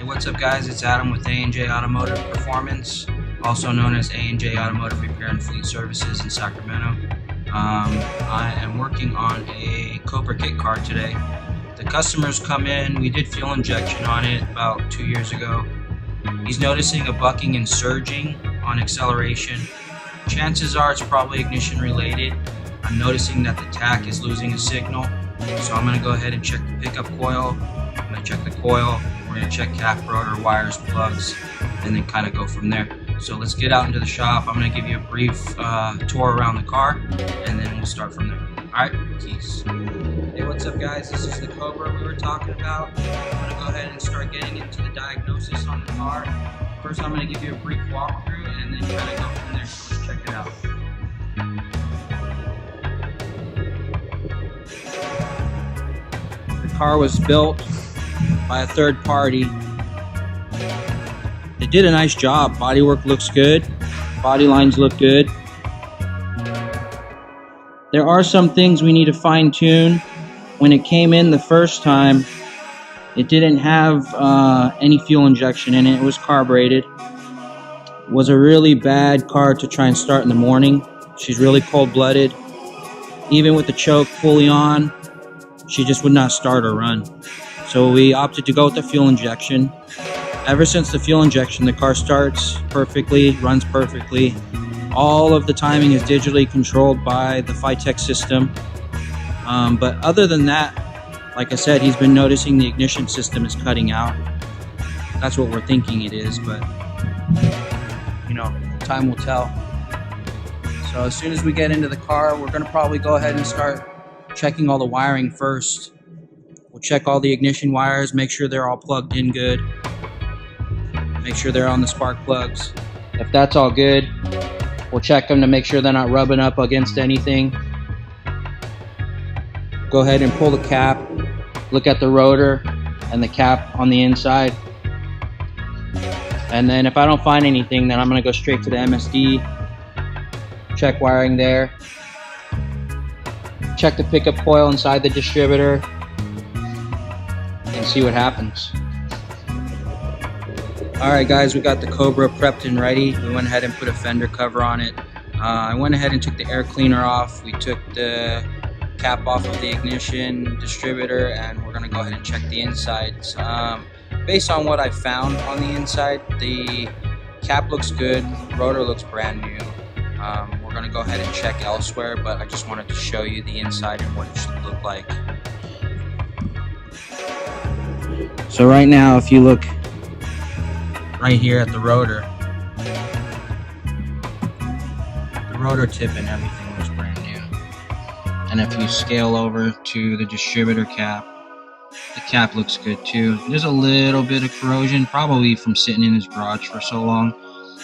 What's up guys, it's Adam with A&J Automotive Performance, also known as A&J Automotive Repair and Fleet Services in Sacramento. I am working on a Cobra kit car today. The customer's come in, we did fuel injection on it about 2 years ago. He's noticing a bucking and surging on acceleration. Chances are it's probably ignition related. I'm noticing that the Tach is losing a signal, so I'm going to go ahead and check the pickup coil. I'm going to check the coil. We're going to check cap, rotor, wires, plugs, and then kind of go from there. So let's get out into the shop. I'm going to give you a brief tour around the car, and then we'll start from there. Alright, peace. Hey, what's up guys? This is the Cobra we were talking about. I'm going to go ahead and start getting into the diagnosis on the car. First I'm going to give you a brief walkthrough, and then kind of go from there. So let's check it out. The car was built by a third party. They did a nice job. Bodywork looks good. Body lines look good. There are some things we need to fine tune. When it came in the first time, it didn't have any fuel injection in it. It was carbureted. It was a really bad car to try and start in the morning. She's really cold-blooded. Even with the choke fully on, she just would not start or run. So we opted to go with the fuel injection. Ever since the fuel injection, the car starts perfectly, runs perfectly. All of the timing is digitally controlled by the Tach system. But other than that, like I said, he's been noticing the ignition system is cutting out. That's what we're thinking it is, but you know, time will tell. So as soon as we get into the car, we're gonna probably go ahead and start checking all the wiring first. We'll check all the ignition wires, make sure they're all plugged in good. Make sure they're on the spark plugs. If that's all good, we'll check them to make sure they're not rubbing up against anything. Go ahead and pull the cap, look at the rotor and the cap on the inside. And then if I don't find anything, then I'm gonna go straight to the MSD, check wiring there, check the pickup coil inside the distributor, and see what happens. Alright guys, we got the Cobra prepped and ready. We went ahead and put a fender cover on it. I went ahead and took the air cleaner off. We took the cap off of the ignition distributor, and we're going to go ahead and check the insides. Based on what I found on the inside, the cap looks good, rotor looks brand new. We're going to go ahead and check elsewhere, but I just wanted to show you the inside and what it should look like. So right now, if you look right here at the rotor tip and everything was brand new. And if you scale over to the distributor cap, the cap looks good too. There's a little bit of corrosion, probably from sitting in his garage for so long.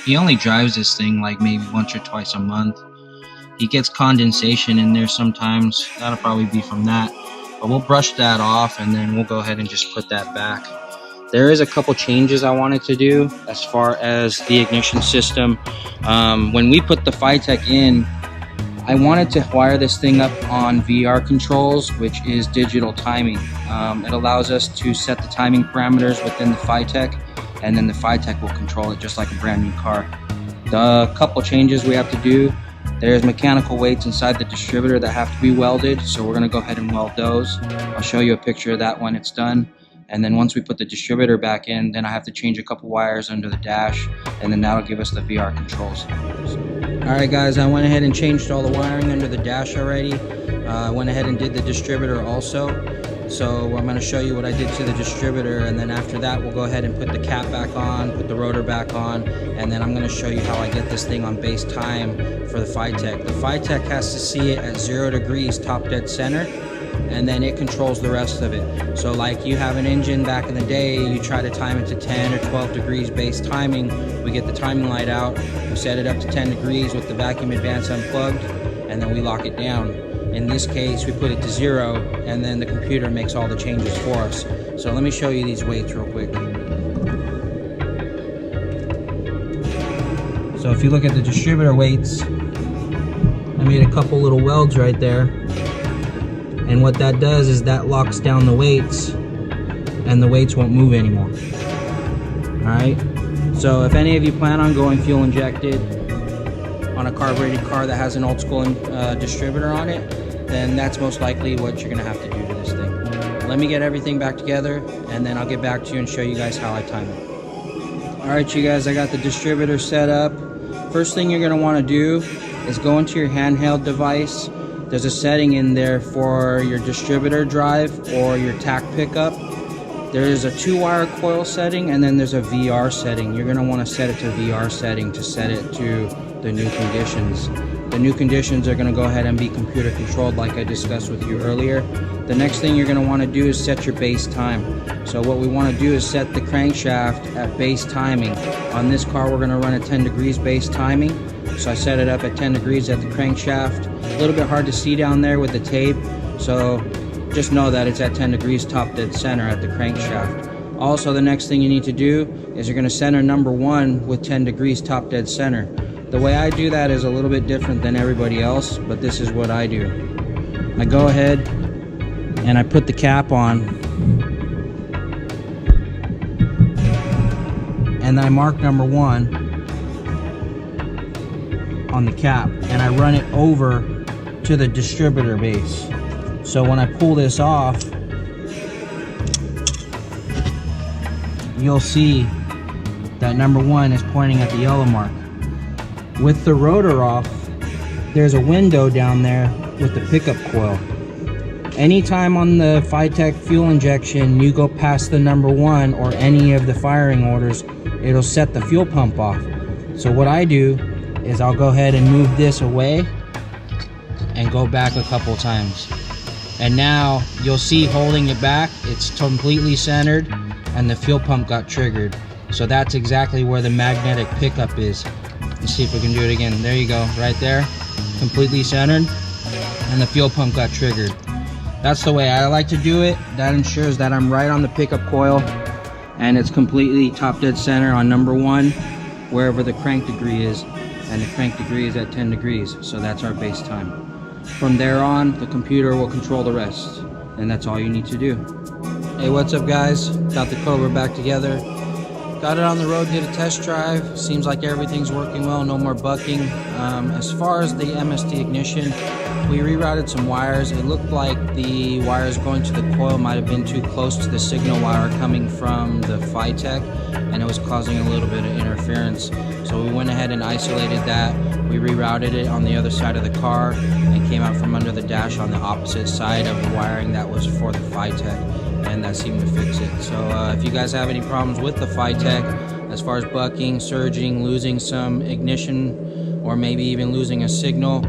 He only drives this thing like maybe once or twice a month. He gets condensation in there sometimes. That'll probably be from that. But we'll brush that off, and then we'll go ahead and just put that back. There is a couple changes I wanted to do as far as the ignition system. When we put the Tach in, I wanted to wire this thing up on VR controls, which is digital timing. It allows us to set the timing parameters within the Tach, and then the Tach will control it just like a brand new car. The couple changes we have to do, there's mechanical weights inside the distributor that have to be welded, so we're going to go ahead and weld those. I'll show you a picture of that when it's done. And then once we put the distributor back in, then I have to change a couple wires under the dash, and then that'll give us the VR controls. Alright guys, I went ahead and changed all the wiring under the dash already. I went ahead and did the distributor also. So I'm going to show you what I did to the distributor, and then after that we'll go ahead and put the cap back on, put the rotor back on, and then I'm going to show you how I get this thing on base time for the Tach. The Tach has to see it at 0 degrees top dead center, and then it controls the rest of it. So like you have an engine back in the day, you try to time it to 10 or 12 degrees base timing. We get the timing light out, we set it up to 10 degrees with the vacuum advance unplugged, and then we lock it down. In this case, we put it to 0, and then the computer makes all the changes for us. So let me show you these weights real quick. So if you look at the distributor weights, I made a couple little welds right there. And what that does is that locks down the weights, and the weights won't move anymore. Alright, so if any of you plan on going fuel injected on a carbureted car that has an old school distributor on it, then that's most likely what you're going to have to do to this thing. Let me get everything back together, and then I'll get back to you and show you guys how I time it. Alright you guys, I got the distributor set up. First thing you're going to want to do is go into your handheld device. There's a setting in there for your distributor drive or your Tach pickup. There is a 2-wire coil setting, and then there's a VR setting. You're going to want to set it to VR setting to set it to the new conditions. The new conditions are going to go ahead and be computer controlled like I discussed with you earlier. The next thing you're going to want to do is set your base time. So what we want to do is set the crankshaft at base timing. On this car we're going to run at 10 degrees base timing. So I set it up at 10 degrees at the crankshaft. A little bit hard to see down there with the tape, so just know that it's at 10 degrees top dead center at the crankshaft. Also, the next thing you need to do is you're going to center number 1 with 10 degrees top dead center. The way I do that is a little bit different than everybody else, but this is what I do. I go ahead and I put the cap on, and I mark number 1 on the cap, and I run it over to the distributor base. So when I pull this off, you'll see that number 1 is pointing at the yellow mark. With the rotor off, there's a window down there with the pickup coil. Anytime on the Tach fuel injection you go past the number 1 or any of the firing orders, it'll set the fuel pump off. So what I do is I'll go ahead and move this away and go back a couple times. And now you'll see, holding it back, it's completely centered and the fuel pump got triggered. So that's exactly where the magnetic pickup is. Let's see if we can do it again. There you go, right there, completely centered, and the fuel pump got triggered. That's the way I like to do it. That ensures that I'm right on the pickup coil and it's completely top dead center on number 1 wherever the crank degree is, and the crank degree is at 10 degrees, so that's our base time. From there on, the computer will control the rest, and that's all you need to do. Hey, what's up guys? Got the Cobra back together. Got it on the road, did a test drive. Seems like everything's working well, no more bucking. As far as the MSD ignition, we rerouted some wires. It looked like the wires going to the coil might have been too close to the signal wire coming from the Tach, and it was causing a little bit of interference. So we went ahead and isolated that. We rerouted it on the other side of the car and came out from under the dash on the opposite side of the wiring that was for the Tach, and that seemed to fix it. So if you guys have any problems with the Tach, as far as bucking, surging, losing some ignition, or maybe even losing a signal,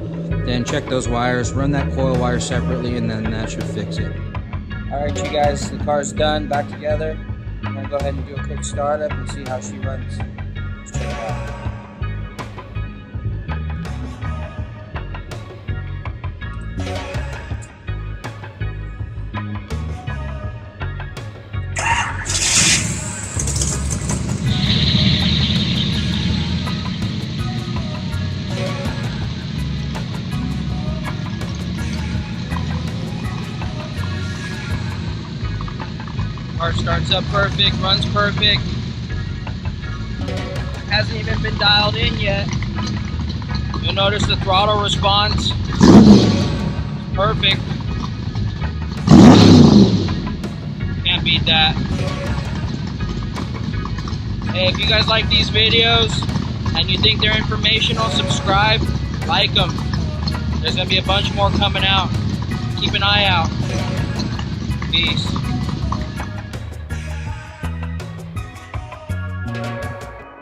then check those wires, run that coil wire separately, and then that should fix it. Alright you guys, the car's done, back together. I'm going to go ahead and do a quick startup and see how she runs. Let's check it out. Car starts up perfect, runs perfect. Hasn't even been dialed in yet. You'll notice the throttle response. Perfect. Can't beat that. Hey, if you guys like these videos and you think they're informational, subscribe, like them. There's gonna be a bunch more coming out. Keep an eye out. Peace.